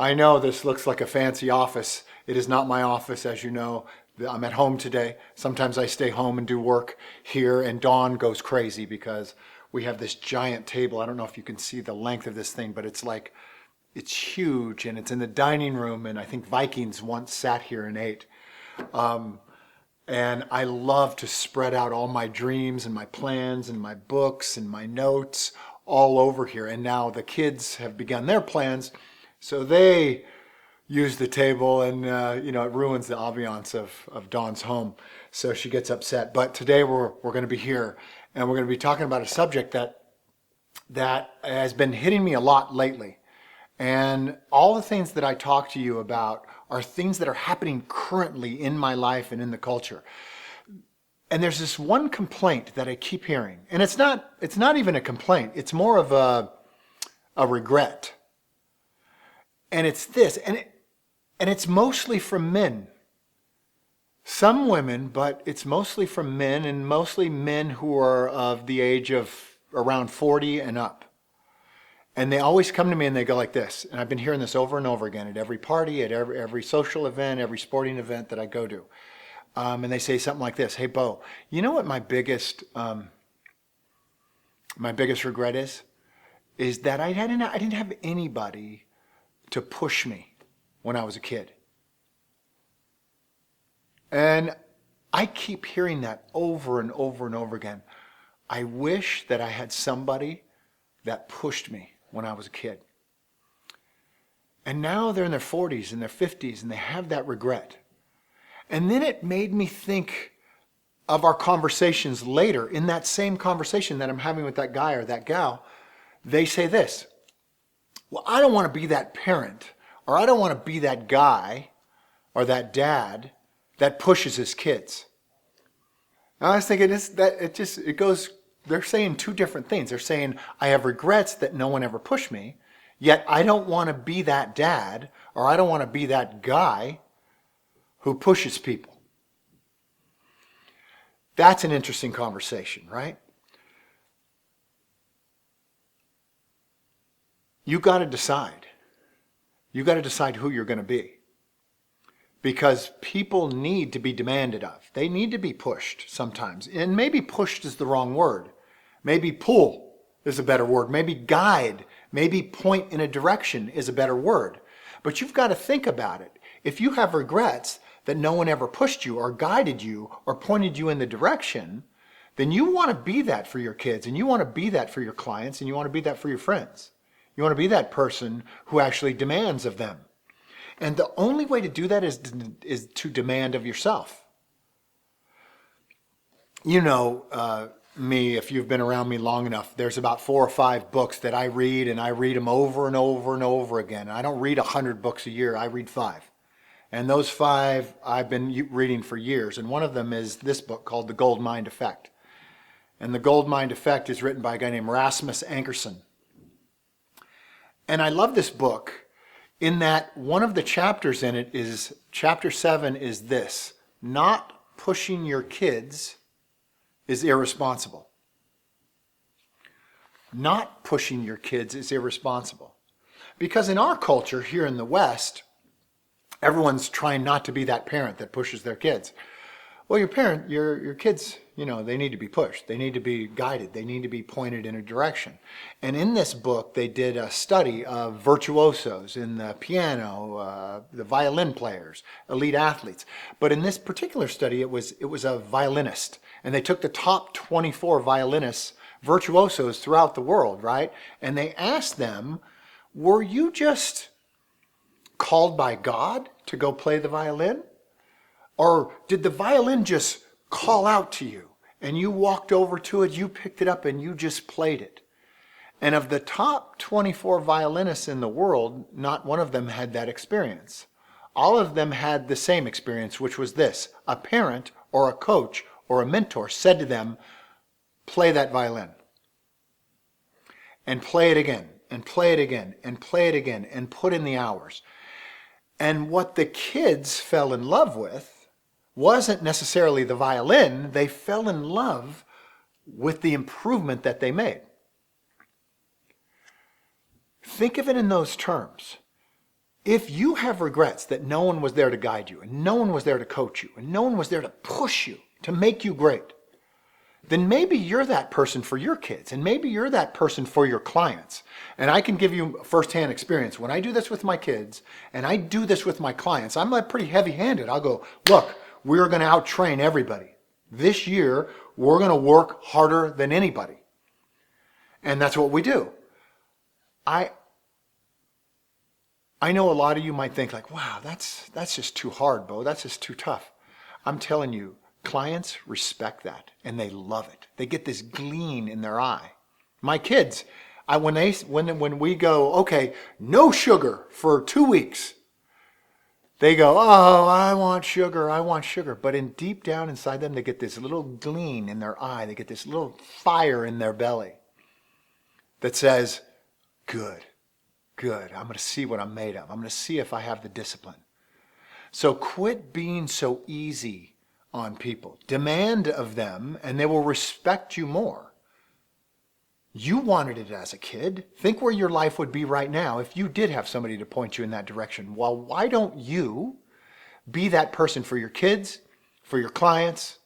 I know this looks like a fancy office. It is not my office, as you know. I'm at home today. Sometimes I stay home and do work here, and Dawn goes crazy because we have this giant table. I don't know if you can see the length of this thing, but it's huge, and it's in the dining room, and I think Vikings once sat here and ate. And I love to spread out all my dreams and my plans and my books and my notes all over here. And now the kids have begun their plans, so they use the table, and it ruins the ambiance of Dawn's home. So she gets upset. But today we're going to be here, and we're going to be talking about a subject that has been hitting me a lot lately. And all the things that I talk to you about are things that are happening currently in my life and in the culture. And there's this one complaint that I keep hearing, and it's not even a complaint. It's more of a regret. And it's this, and it's mostly from men. Some women, but it's mostly from men, and mostly men who are of the age of around 40 and up. And they always come to me and they go like this, and I've been hearing this over and over again at every party, at every social event, every sporting event that I go to. And they say something like this: "Hey, Bo, you know what my biggest regret is that I didn't have anybody to push me when I was a kid." And I keep hearing that over and over and over again. I wish that I had somebody that pushed me when I was a kid. And now they're in their 40s and their 50s and they have that regret. And then it made me think of our conversations later. In that same conversation that I'm having with that guy or that gal, they say this: "Well, I don't want to be that parent, or I don't want to be that guy or that dad that pushes his kids." And I was thinking they're saying two different things. They're saying, I have regrets that no one ever pushed me, yet I don't want to be that dad, or I don't want to be that guy who pushes people. That's an interesting conversation, right? You got to decide. You got to decide who you're going to be. Because people need to be demanded of. They need to be pushed sometimes. And maybe pushed is the wrong word. Maybe pull is a better word. Maybe guide, maybe point in a direction is a better word. But you've got to think about it. If you have regrets that no one ever pushed you or guided you or pointed you in the direction, then you want to be that for your kids, and you want to be that for your clients, and you want to be that for your friends. You want to be that person who actually demands of them. And the only way to do that is to demand of yourself. You know me, if you've been around me long enough, there's about 4 or 5 books that I read, and I read them over and over and over again. I don't read 100 books a year, I read 5. And those 5 I've been reading for years. And one of them is this book called The Gold Mind Effect. And The Gold Mind Effect is written by a guy named Rasmus Ankerson. And I love this book in that one of the chapters in it is, chapter 7 is this: not pushing your kids is irresponsible. Not pushing your kids is irresponsible. Because in our culture here in the West, everyone's trying not to be that parent that pushes their kids. Well, your kids, they need to be pushed. They need to be guided. They need to be pointed in a direction. And in this book, they did a study of virtuosos in the piano, the violin players, elite athletes. But in this particular study, it was a violinist. And they took the top 24 violinists, virtuosos throughout the world, right? And they asked them, were you just called by God to go play the violin? Or did the violin just call out to you and you walked over to it, you picked it up and you just played it? And of the top 24 violinists in the world, not one of them had that experience. All of them had the same experience, which was this: a parent or a coach or a mentor said to them, play that violin. And play it again, and play it again, and play it again, and put in the hours. And what the kids fell in love with wasn't necessarily the violin. They fell in love with the improvement that they made. Think of it in those terms. If you have regrets that no one was there to guide you, and no one was there to coach you, and no one was there to push you, to make you great, then maybe you're that person for your kids, and maybe you're that person for your clients. And I can give you firsthand experience. When I do this with my kids, and I do this with my clients, I'm like pretty heavy-handed. I'll go, look, we're going to out-train everybody. This year, we're going to work harder than anybody. And that's what we do. I know a lot of you might think like, wow, that's just too hard, Bo. That's just too tough. I'm telling you, clients respect that and they love it. They get this gleam in their eye. My kids, when we go, okay, no sugar for 2 weeks, they go, oh, I want sugar, I want sugar. But in deep down inside them, they get this little gleam in their eye. They get this little fire in their belly that says, good. Good. I'm going to see what I'm made of. I'm going to see if I have the discipline. So quit being so easy on people. Demand of them and they will respect you more. You wanted it as a kid. Think where your life would be right now if you did have somebody to point you in that direction. Well, why don't you be that person for your kids, for your clients,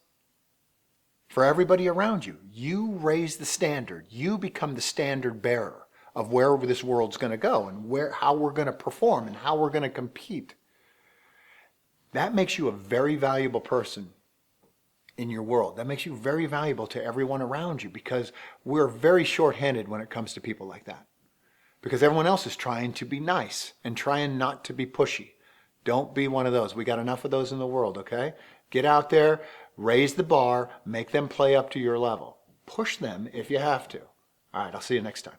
for everybody around you? You raise the standard. You become the standard bearer of where this world's going to go and how we're going to perform and how we're going to compete. That makes you a very valuable person in your world. That makes you very valuable to everyone around you because we're very short-handed when it comes to people like that. Because everyone else is trying to be nice and trying not to be pushy. Don't be one of those. We got enough of those in the world, okay? Get out there, raise the bar, make them play up to your level. Push them if you have to. All right, I'll see you next time.